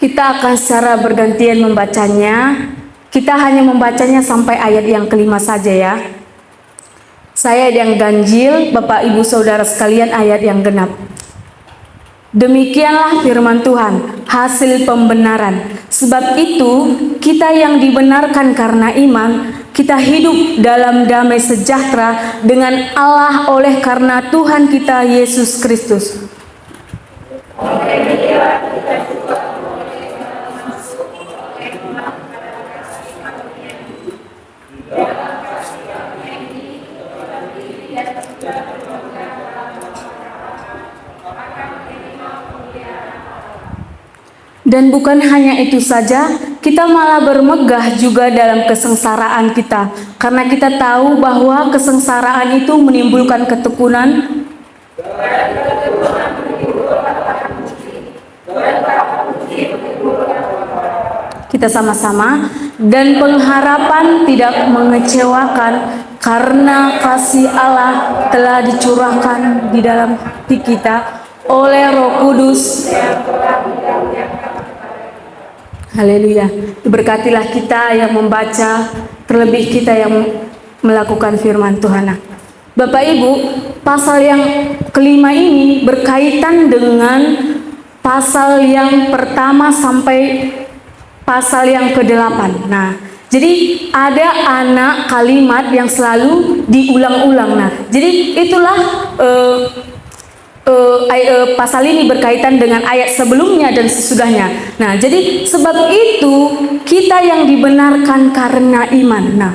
Kita akan secara bergantian membacanya. Kita hanya membacanya sampai ayat yang kelima saja ya. Saya yang ganjil, Bapak Ibu Saudara sekalian, ayat yang genap. Demikianlah firman Tuhan, hasil pembenaran. Sebab itu, kita yang dibenarkan karena iman, kita hidup dalam damai sejahtera dengan Allah oleh karena Tuhan kita Yesus Kristus. Dan bukan hanya itu saja, kita malah bermegah juga dalam kesengsaraan kita. Karena kita tahu bahwa kesengsaraan itu menimbulkan ketekunan. Kita sama-sama. Dan pengharapan tidak mengecewakan, karena kasih Allah telah dicurahkan di dalam hati kita oleh Roh Kudus. Haleluya. Berkatilah kita yang membaca, terlebih kita yang melakukan firman Tuhan. Bapak Ibu, pasal yang kelima ini berkaitan dengan pasal yang pertama sampai pasal yang ke-8. Nah, jadi ada anak kalimat yang selalu diulang-ulang. Nah, jadi itulah pasal ini berkaitan dengan ayat sebelumnya dan sesudahnya. Nah, jadi sebab itu kita yang dibenarkan karena iman. Nah,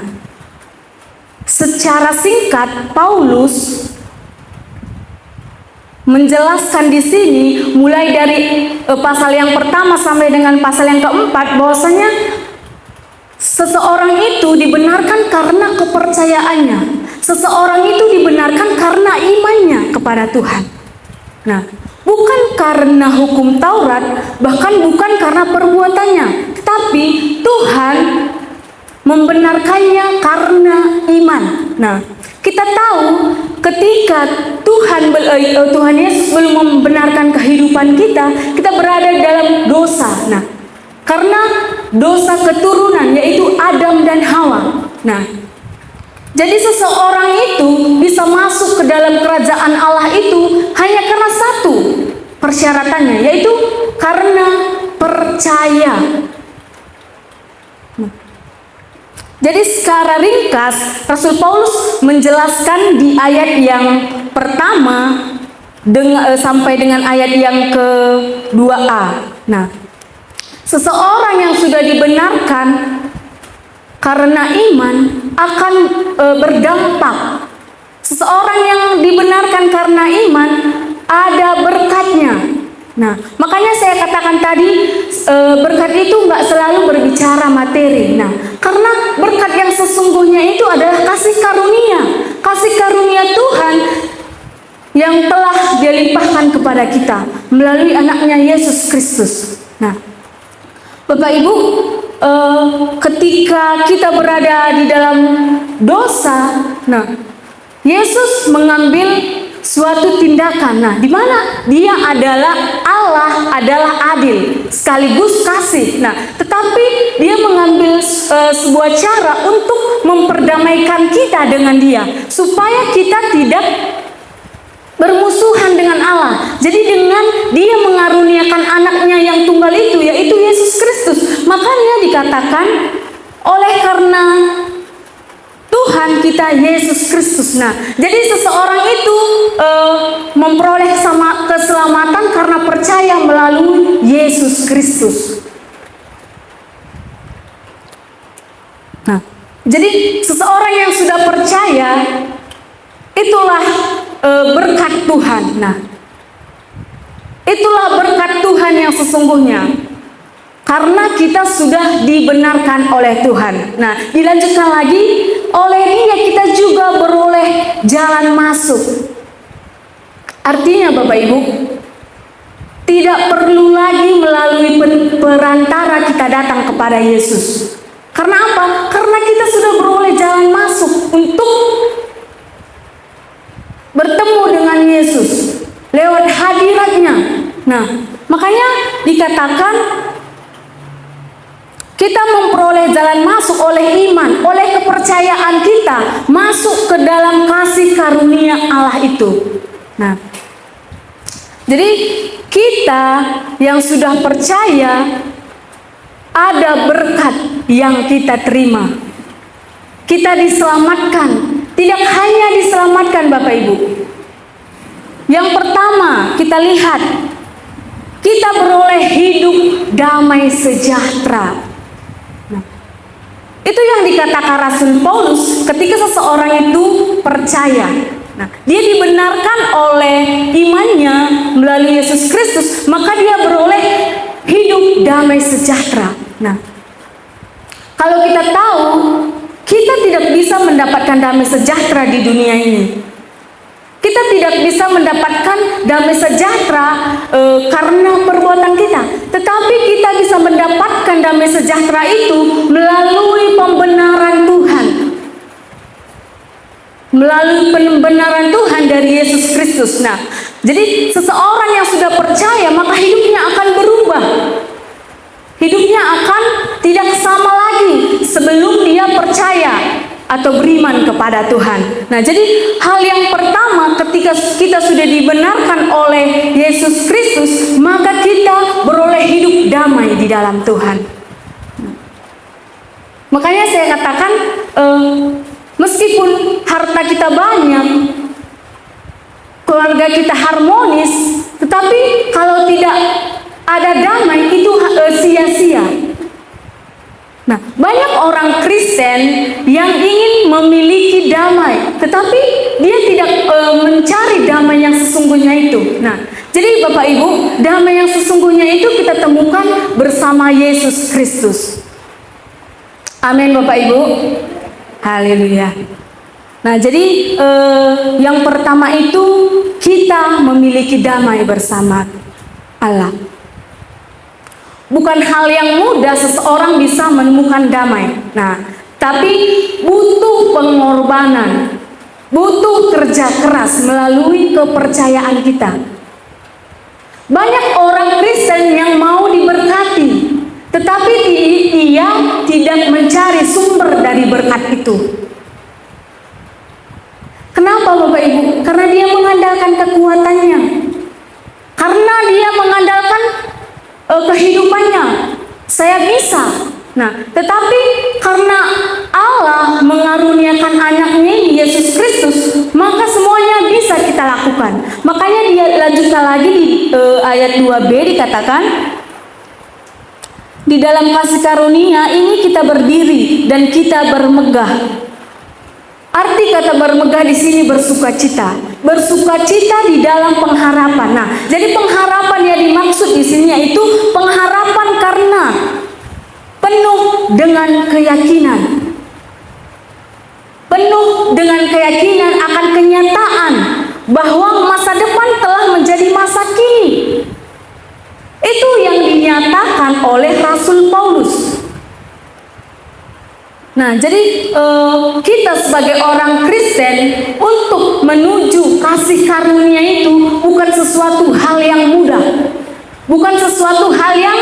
secara singkat Paulus menjelaskan di sini mulai dari pasal yang pertama sampai dengan pasal yang keempat bahwasanya seseorang itu dibenarkan karena kepercayaannya. Seseorang itu dibenarkan karena imannya kepada Tuhan. Nah, bukan karena hukum Taurat, bahkan bukan karena perbuatannya, tetapi Tuhan membenarkannya karena iman. Nah, kita tahu ketika Tuhan Yesus belum membenarkan kehidupan kita, kita berada dalam dosa. Nah, karena dosa keturunan yaitu Adam dan Hawa. Nah, jadi seseorang itu bisa masuk ke dalam kerajaan Allah itu hanya karena satu persyaratannya, yaitu karena percaya. Jadi secara ringkas Rasul Paulus menjelaskan di ayat yang pertama sampai dengan ayat yang ke-2a. Nah, seseorang yang sudah dibenarkan karena iman akan berdampak. Seseorang yang dibenarkan karena iman ada berkatnya. Nah, makanya saya katakan tadi berkat itu nggak selalu berbicara materi. Nah, karena berkat yang sesungguhnya itu adalah kasih karunia Tuhan yang telah dilimpahkan kepada kita melalui anaknya Yesus Kristus. Nah, Bapak Ibu, ketika kita berada di dalam dosa, nah, Yesus mengambil suatu tindakan. Nah, di mana Dia adalah Allah, adalah adil sekaligus kasih. Nah, tetapi Dia mengambil sebuah cara untuk memperdamaikan kita dengan Dia, supaya kita tidak bermusuhan dengan Allah. Jadi dengan Dia mengaruniakan anaknya yang tunggal itu, yaitu Yesus Kristus, makanya dikatakan oleh karena Tuhan kita Yesus Kristus. Nah, jadi seseorang itu memperoleh keselamatan karena percaya melalui Yesus Kristus. Nah, jadi seseorang yang sudah percaya itulah berkat Tuhan. Nah, itulah berkat Tuhan yang sesungguhnya. Karena kita sudah dibenarkan oleh Tuhan. Nah, dilanjutkan lagi, oleh Dia kita juga beroleh jalan masuk. Artinya Bapak Ibu, tidak perlu lagi melalui perantara kita datang kepada Yesus. Karena apa? Karena kita sudah beroleh jalan masuk untuk bertemu dengan Yesus lewat hadiratnya. Nah, makanya dikatakan Kita memperoleh jalan masuk oleh iman, oleh kepercayaan kita masuk ke dalam kasih karunia Allah itu. Nah, jadi kita yang sudah percaya ada berkat yang kita terima. Kita diselamatkan, tidak hanya diselamatkan Bapak Ibu. Yang pertama kita lihat, kita beroleh hidup damai sejahtera. Nah, itu yang dikatakan Rasul Paulus ketika seseorang itu percaya. Nah, dia dibenarkan oleh imannya melalui Yesus Kristus, maka dia beroleh hidup damai sejahtera. Nah, kalau kita tahu, kita tidak bisa mendapatkan damai sejahtera di dunia ini. Kita tidak bisa mendapatkan damai sejahtera karena perbuatan kita, tetapi kita bisa mendapatkan damai sejahtera itu melalui pembenaran Tuhan, melalui pembenaran Tuhan dari Yesus Kristus. Nah, jadi seseorang yang sudah percaya maka hidupnya akan berubah. Hidupnya akan tidak sama lagi sebelum dia percaya atau beriman kepada Tuhan. Nah, jadi hal yang pertama ketika kita sudah dibenarkan oleh Yesus Kristus, maka kita beroleh hidup damai di dalam Tuhan. Makanya saya katakan, meskipun harta kita banyak, keluarga kita harmonis, tetapi kalau tidak ada damai itu sia-sia. Nah, banyak orang Kristen yang ingin memiliki damai, tetapi dia tidak mencari damai yang sesungguhnya itu. Nah, jadi Bapak Ibu, damai yang sesungguhnya itu kita temukan bersama Yesus Kristus. Amin Bapak Ibu. Haleluya. Nah, jadi yang pertama itu kita memiliki damai bersama Allah. Bukan hal yang mudah seseorang bisa menemukan damai. Nah, tapi butuh pengorbanan, butuh kerja keras melalui kepercayaan kita. Banyak orang Kristen yang mau diberkati, tetapi dia tidak mencari sumber dari berkat itu. Kenapa Bapak Ibu? Karena dia mengandalkan kekuatannya. Karena dia mengandalkan kehidupannya. Saya bisa. Nah, tetapi karena Allah mengaruniakan anaknya Yesus Kristus, maka semuanya bisa kita lakukan. Makanya dia lanjutkan lagi di ayat 2b dikatakan, di dalam kasih karunia ini kita berdiri dan kita bermegah. Arti kata bermegah di sini bersukacita. Bersukacita di dalam pengharapan. Nah, jadi pengharapan yang dimaksud di sini yaitu pengharapan karena penuh dengan keyakinan. Penuh dengan keyakinan akan kenyataan bahwa masa depan telah menjadi masa kini. Itu yang dinyatakan oleh Rasul Paulus. Nah, jadi kita sebagai orang Kristen untuk menuju kasih karunia itu bukan sesuatu hal yang mudah, bukan sesuatu hal yang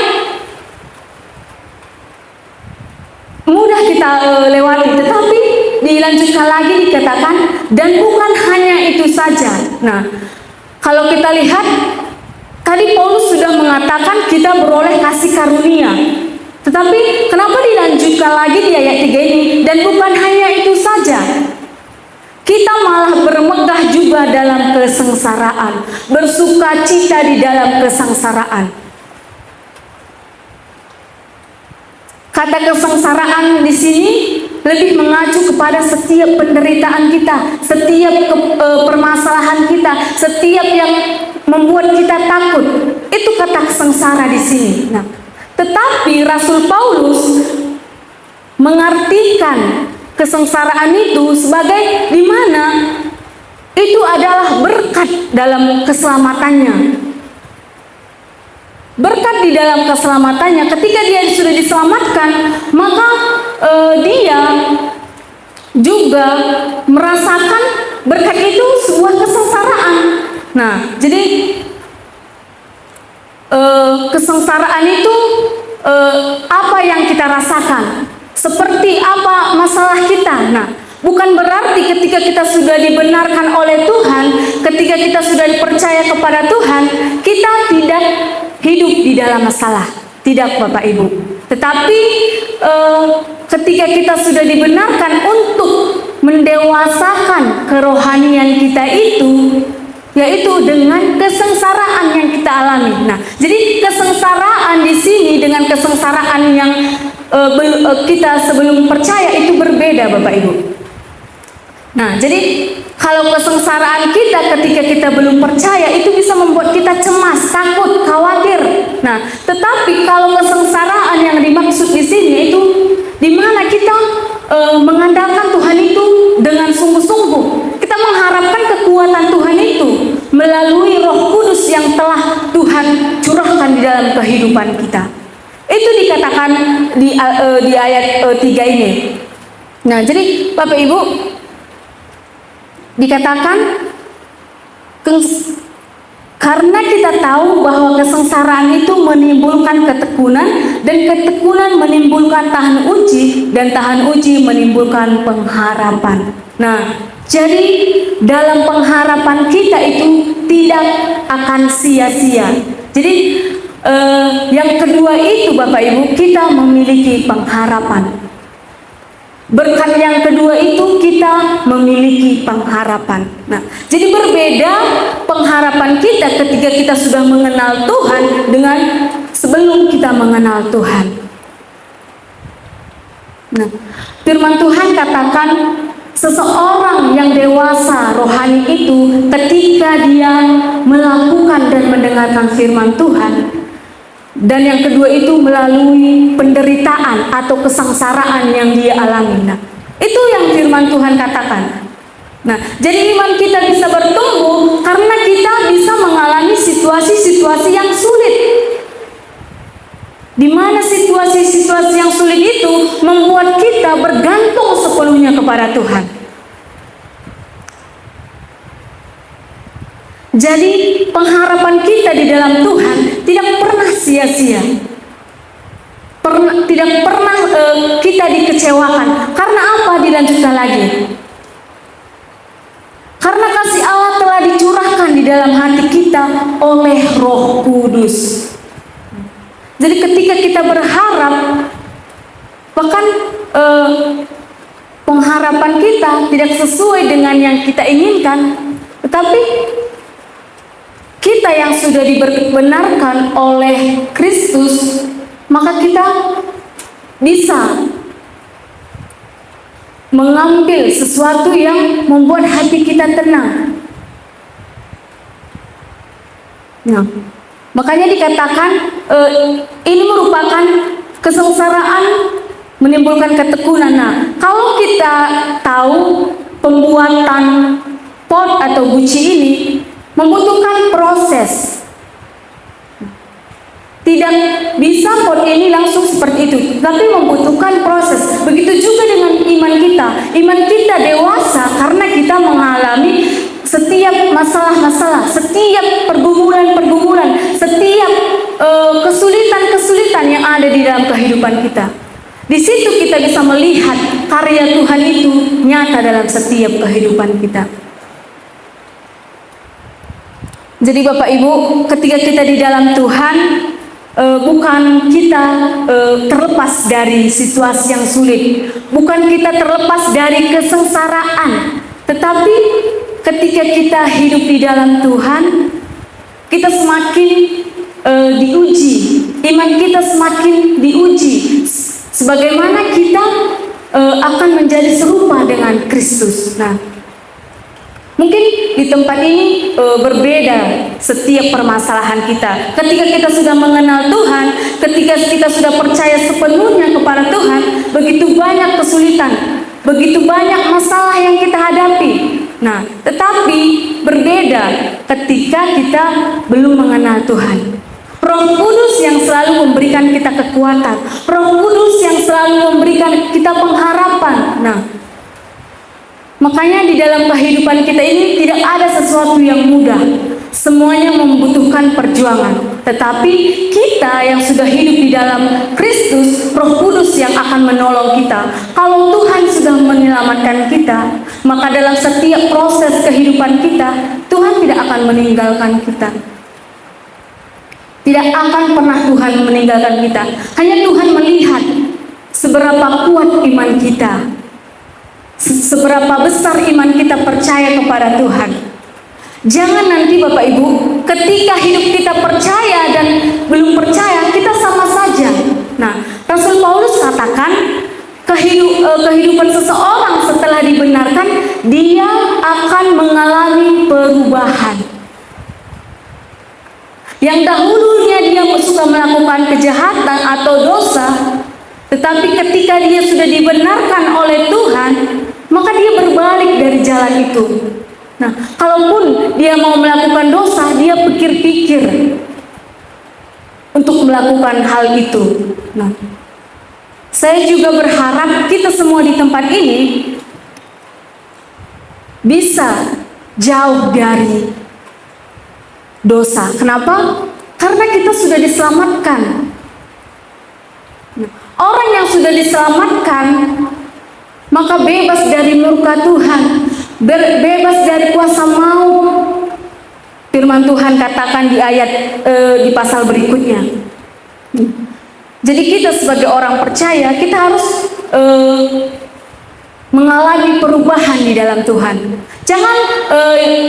mudah kita lewati, tetapi dilanjutkan lagi dikatakan, dan bukan hanya itu saja. Nah, kalau kita lihat tadi Paulus sudah mengatakan kita beroleh kasih karunia. Tetapi kenapa dilanjutkan lagi di ayat 3 ini? Dan bukan hanya itu saja, kita malah bermegah juga dalam kesengsaraan, bersuka cita di dalam kesengsaraan. Kata kesengsaraan di sini lebih mengacu kepada setiap penderitaan kita, setiap permasalahan kita, setiap yang membuat kita takut. Itu kata sengsara di sini. Nah, tetapi Rasul Paulus mengartikan kesengsaraan itu sebagai di mana itu adalah berkat dalam keselamatannya. Berkat di dalam keselamatannya, ketika dia sudah diselamatkan, maka dia juga merasakan berkat itu sebuah kesengsaraan. Nah, jadi kesengsaraan itu apa yang kita rasakan, seperti apa masalah kita. Nah, bukan berarti ketika kita sudah dibenarkan oleh Tuhan, ketika kita sudah dipercaya kepada Tuhan, kita tidak hidup di dalam masalah. Tidak, Bapak Ibu. Tetapi ketika kita sudah dibenarkan untuk mendewasakan kerohanian kita itu, yaitu dengan kesengsaraan yang kita alami. Nah, jadi kesengsaraan di sini dengan kesengsaraan yang kita sebelum percaya itu berbeda, Bapak Ibu. Nah, jadi kalau kesengsaraan kita ketika kita belum percaya itu bisa membuat kita cemas, takut, khawatir. Nah, tetapi kalau kesengsaraan yang dimaksud di sini itu di mana kita mengandalkan Tuhan itu dengan sungguh-sungguh. Kita mengharapkan kekuatan Tuhan itu melalui Roh Kudus yang telah Tuhan curahkan di dalam kehidupan kita. Itu dikatakan di ayat 3 ini. Nah, jadi Bapak Ibu, dikatakan karena kita tahu bahwa kesengsaraan itu menimbulkan ketekunan, dan ketekunan menimbulkan tahan uji, dan tahan uji menimbulkan pengharapan. Nah, jadi dalam pengharapan kita itu tidak akan sia-sia. Jadi yang kedua itu Bapak Ibu, kita memiliki pengharapan. Berkat yang kedua itu kita memiliki pengharapan. Nah, jadi berbeda pengharapan kita ketika kita sudah mengenal Tuhan dengan sebelum kita mengenal Tuhan. Nah, firman Tuhan katakan seseorang yang dewasa rohani itu ketika dia melakukan dan mendengarkan firman Tuhan, dan yang kedua itu melalui penderitaan atau kesengsaraan yang dia alami. Nah, itu yang firman Tuhan katakan. Nah, jadi iman kita bisa bertumbuh karena kita bisa mengalami situasi-situasi yang sulit. Di mana situasi-situasi yang sulit itu membuat kita bergantung sepenuhnya kepada Tuhan. Jadi pengharapan kita di dalam Tuhan tidak pernah sia-sia. Tidak pernah kita dikecewakan. Karena apa? Dilanjutkan lagi. Karena kasih Allah telah dicurahkan di dalam hati kita oleh Roh Kudus. Jadi ketika kita berharap, bahkan pengharapan kita tidak sesuai dengan yang kita inginkan, tetapi kita yang sudah dibenarkan oleh Kristus, maka kita bisa mengambil sesuatu yang membuat hati kita tenang. Nah, makanya dikatakan ini merupakan kesengsaraan menimbulkan ketekunan. Nah, kalau kita tahu pembuatan pot atau guci ini membutuhkan proses. Tidak bisa pot ini langsung seperti itu, tapi membutuhkan proses. Begitu juga dengan iman kita. Iman kita dewasa karena kita mengalami setiap masalah-masalah, setiap pergumulan-pergumulan, setiap kesulitan-kesulitan yang ada di dalam kehidupan kita. Di situ kita bisa melihat karya Tuhan itu nyata dalam setiap kehidupan kita. Jadi Bapak Ibu, ketika kita di dalam Tuhan, bukan kita terlepas dari situasi yang sulit, bukan kita terlepas dari kesengsaraan, tetapi ketika kita hidup di dalam Tuhan, kita semakin diuji, iman kita semakin diuji, sebagaimana kita akan menjadi serupa dengan Kristus. Nah, mungkin di tempat ini berbeda setiap permasalahan kita. Ketika kita sudah mengenal Tuhan, ketika kita sudah percaya sepenuhnya kepada Tuhan, begitu banyak kesulitan, begitu banyak masalah yang kita hadapi. Nah, tetapi berbeda ketika kita belum mengenal Tuhan. Roh Kudus yang selalu memberikan kita kekuatan, Roh Kudus yang selalu memberikan kita pengharapan. Nah, makanya di dalam kehidupan kita ini tidak ada sesuatu yang mudah. semuanya membutuhkan perjuangan. Tetapi kita yang sudah hidup di dalam Kristus, Roh Kudus yang akan menolong kita. Kalau Tuhan sudah menyelamatkan kita, maka dalam setiap proses kehidupan kita, Tuhan tidak akan meninggalkan kita. Tidak akan pernah Tuhan meninggalkan kita. Hanya Tuhan melihat seberapa kuat iman kita, seberapa besar iman kita percaya kepada Tuhan. Jangan nanti Bapak Ibu, ketika hidup kita percaya dan belum percaya, kita sama saja. Nah, Rasul Paulus katakan, kehidupan seseorang setelah dibenarkan, dia akan mengalami perubahan. Yang dahulunya dia suka melakukan kejahatan atau dosa, tetapi ketika dia sudah dibenarkan oleh Tuhan, maka dia berbalik dari jalan itu. Nah, kalaupun dia mau melakukan dosa, dia pikir-pikir untuk melakukan hal itu. Nah, saya juga berharap kita semua di tempat ini bisa jauh dari dosa. Kenapa? Karena kita sudah diselamatkan. Nah, orang yang sudah diselamatkan, maka bebas dari murka Tuhan, bebas dari kuasa maut. Firman Tuhan katakan di ayat di pasal berikutnya. Jadi kita sebagai orang percaya, kita harus mengalami perubahan di dalam Tuhan. Jangan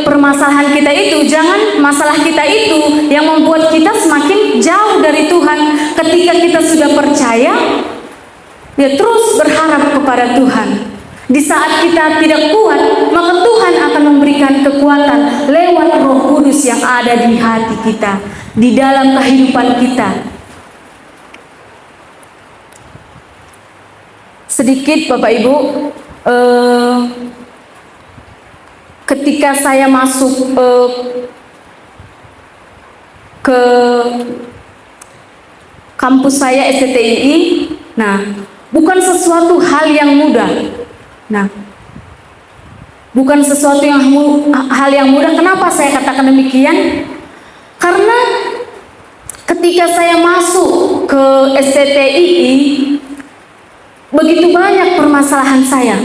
permasalahan kita itu, jangan masalah kita itu yang membuat kita semakin jauh dari Tuhan. Ketika kita sudah percaya, ya terus berharap kepada Tuhan. Di saat kita tidak kuat, maka Tuhan akan memberikan kekuatan lewat Roh Kudus yang ada di hati kita, di dalam kehidupan kita. Sedikit Bapak Ibu, ketika saya masuk ke kampus saya STTII, nah bukan sesuatu hal yang mudah. Nah, bukan sesuatu hal yang mudah. Kenapa saya katakan demikian? Karena ketika saya masuk ke STTII, begitu banyak permasalahan saya,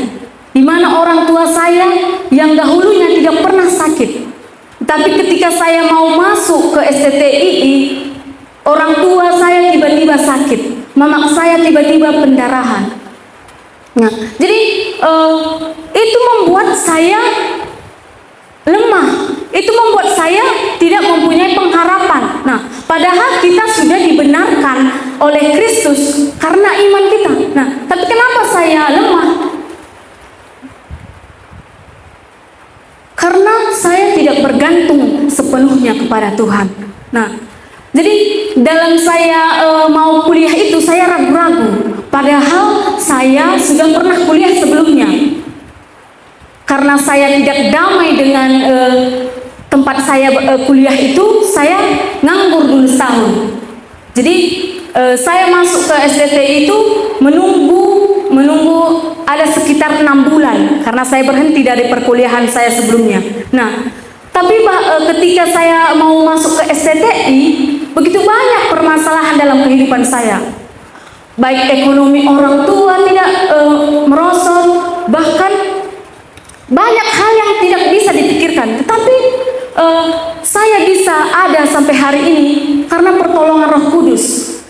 di mana orang tua saya yang dahulunya tidak pernah sakit, tapi ketika saya mau masuk ke STTII, orang tua saya tiba-tiba sakit, mama saya tiba-tiba pendarahan. Nah, jadi itu membuat saya lemah. Itu membuat saya tidak mempunyai pengharapan. Nah, padahal kita sudah dibenarkan oleh Kristus karena iman kita. Nah, tapi kenapa saya lemah? Karena saya tidak bergantung sepenuhnya kepada Tuhan. Nah, jadi dalam saya mau kuliah itu saya ragu-ragu. Padahal saya sudah pernah kuliah sebelumnya. Karena saya tidak damai dengan tempat saya kuliah itu, saya nganggur dulu setahun. Jadi saya masuk ke STTI itu menunggu ada sekitar 6 bulan karena saya berhenti dari perkuliahan saya sebelumnya. Nah, tapi ketika saya mau masuk ke STTI, begitu banyak permasalahan dalam kehidupan saya. Baik ekonomi orang tua tidak merosot, bahkan banyak hal yang tidak bisa dipikirkan. Tetapi saya bisa ada sampai hari ini karena pertolongan Roh Kudus.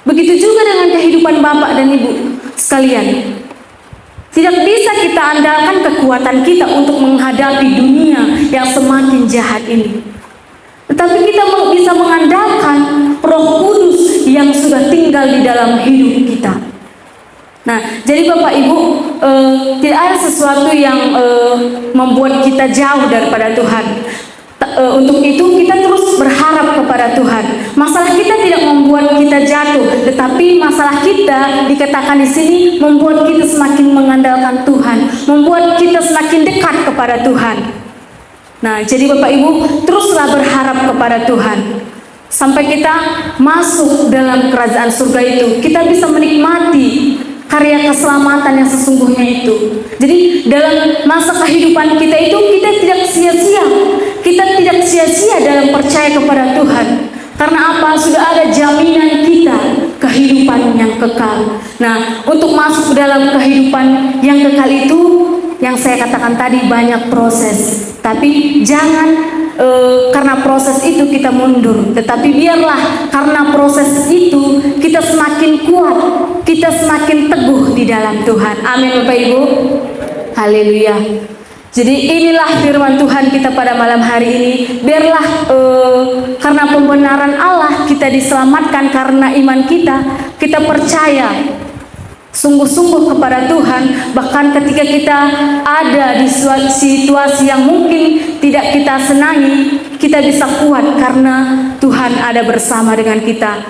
Begitu juga dengan kehidupan Bapak dan Ibu sekalian. Tidak bisa kita andalkan kekuatan kita untuk menghadapi dunia yang semakin jahat ini. Tetapi kita bisa mengandalkan Roh Kudus yang sudah tinggal di dalam hidup kita. Nah, jadi Bapak Ibu, tidak ada sesuatu yang membuat kita jauh daripada Tuhan. Untuk itu kita terus berharap kepada Tuhan. Masalah kita tidak membuat kita jatuh, tetapi masalah kita dikatakan di sini membuat kita semakin mengandalkan Tuhan, membuat kita semakin dekat kepada Tuhan. Nah, jadi Bapak Ibu, teruslah berharap kepada Tuhan sampai kita masuk dalam kerajaan surga itu. Kita bisa menikmati karya keselamatan yang sesungguhnya itu. Jadi dalam masa kehidupan kita itu kita tidak sia-sia. Kita tidak sia-sia dalam percaya kepada Tuhan. Karena apa? Sudah ada jaminan kita kehidupan yang kekal. Nah, untuk masuk ke dalam kehidupan yang kekal itu, yang saya katakan tadi banyak proses. Tapi jangan karena proses itu kita mundur, tetapi biarlah karena proses itu kita semakin kuat, kita semakin teguh di dalam Tuhan. Amin Bapak Ibu. Haleluya. Jadi inilah firman Tuhan kita pada malam hari ini. Biarlah karena pembenaran Allah kita diselamatkan karena iman kita percaya sungguh-sungguh kepada Tuhan. Bahkan ketika kita ada di situasi yang mungkin tidak kita senangi, kita bisa kuat karena Tuhan ada bersama dengan kita.